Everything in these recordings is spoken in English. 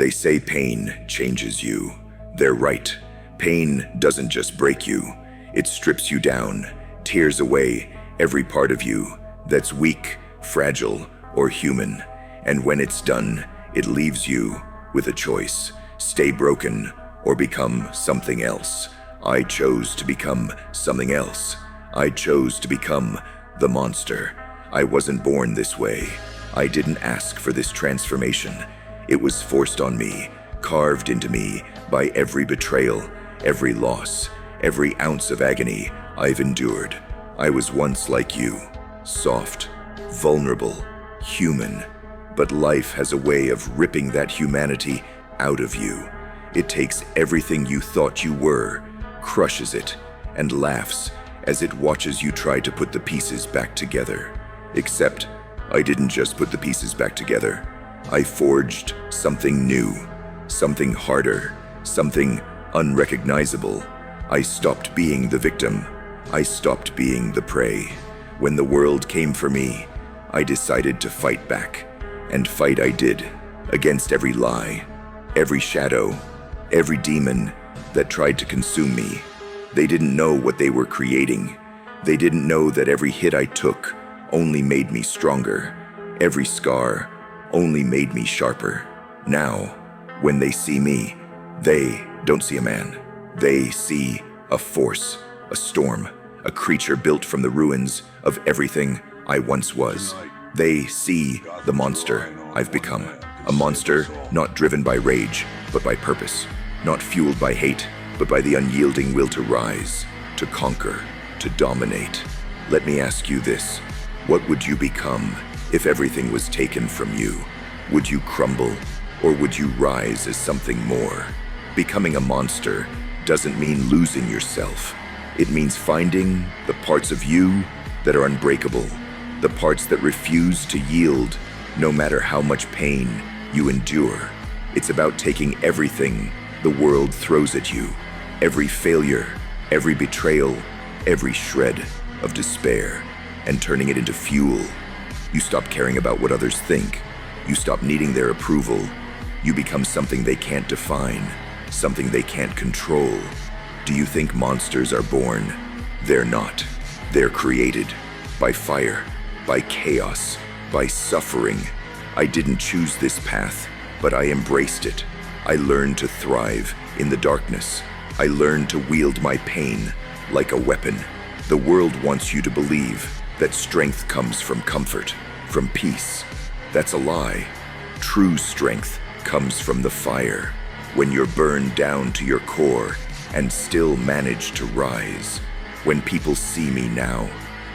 They say pain changes you. They're right. Pain doesn't just break you. It strips you down, tears away every part of you that's weak, fragile, or human. And when it's done, it leaves you with a choice: stay broken or become something else. I chose to become something else. I chose to become the monster. I wasn't born this way. I didn't ask for this transformation. It was forced on me, carved into me by every betrayal, every loss, every ounce of agony I've endured. I was once like you, soft, vulnerable, human. But life has a way of ripping that humanity out of you. It takes everything you thought you were, crushes it, and laughs as it watches you try to put the pieces back together. Except, I didn't just put the pieces back together. I forged something new, something harder, something unrecognizable. I stopped being the victim. I stopped being the prey. When the world came for me, I decided to fight back. And fight I did, against every lie, every shadow, every demon that tried to consume me. They didn't know what they were creating. They didn't know that every hit I took only made me stronger. Every scar only made me sharper. Now, when they see me, they don't see a man. They see a force, a storm, a creature built from the ruins of everything I once was. They see the monster I've become. A monster not driven by rage, but by purpose. Not fueled by hate, but by the unyielding will to rise, to conquer, to dominate. Let me ask you this. What would you become if everything was taken from you? Would you crumble, or would you rise as something more? Becoming a monster doesn't mean losing yourself. It means finding the parts of you that are unbreakable, the parts that refuse to yield no matter how much pain you endure. It's about taking everything the world throws at you, every failure, every betrayal, every shred of despair, and turning it into fuel. You stop caring about what others think. You stop needing their approval. You become something they can't define, something they can't control. Do you think monsters are born? They're not. They're created by fire, by chaos, by suffering. I didn't choose this path, but I embraced it. I learned to thrive in the darkness. I learned to wield my pain like a weapon. The world wants you to believe that strength comes from comfort, from peace. That's a lie. True strength comes from the fire, when you're burned down to your core and still manage to rise. When people see me now,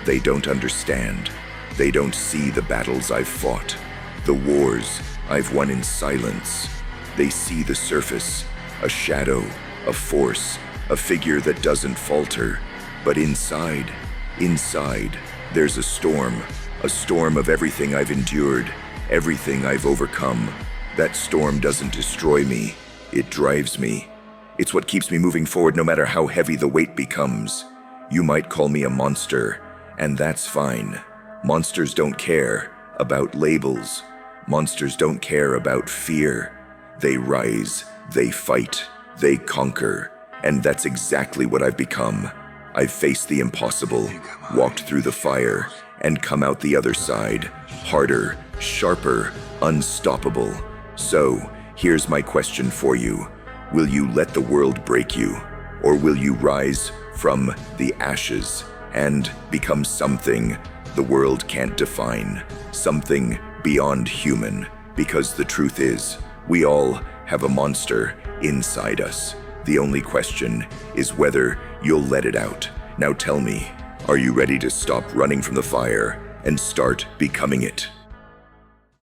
they don't understand. They don't see the battles I've fought, the wars I've won in silence. They see the surface, a shadow, a force, a figure that doesn't falter. But inside, there's a storm of everything I've endured, everything I've overcome. That storm doesn't destroy me, it drives me. It's what keeps me moving forward no matter how heavy the weight becomes. You might call me a monster, and that's fine. Monsters don't care about labels. Monsters don't care about fear. They rise, they fight, they conquer, and that's exactly what I've become. I've faced the impossible, walked through the fire, and come out the other side, harder, sharper, unstoppable. So, here's my question for you. Will you let the world break you, or will you rise from the ashes and become something the world can't define, something beyond human? Because the truth is, we all have a monster inside us. The only question is whether you'll let it out. Now tell me, are you ready to stop running from the fire and start becoming it?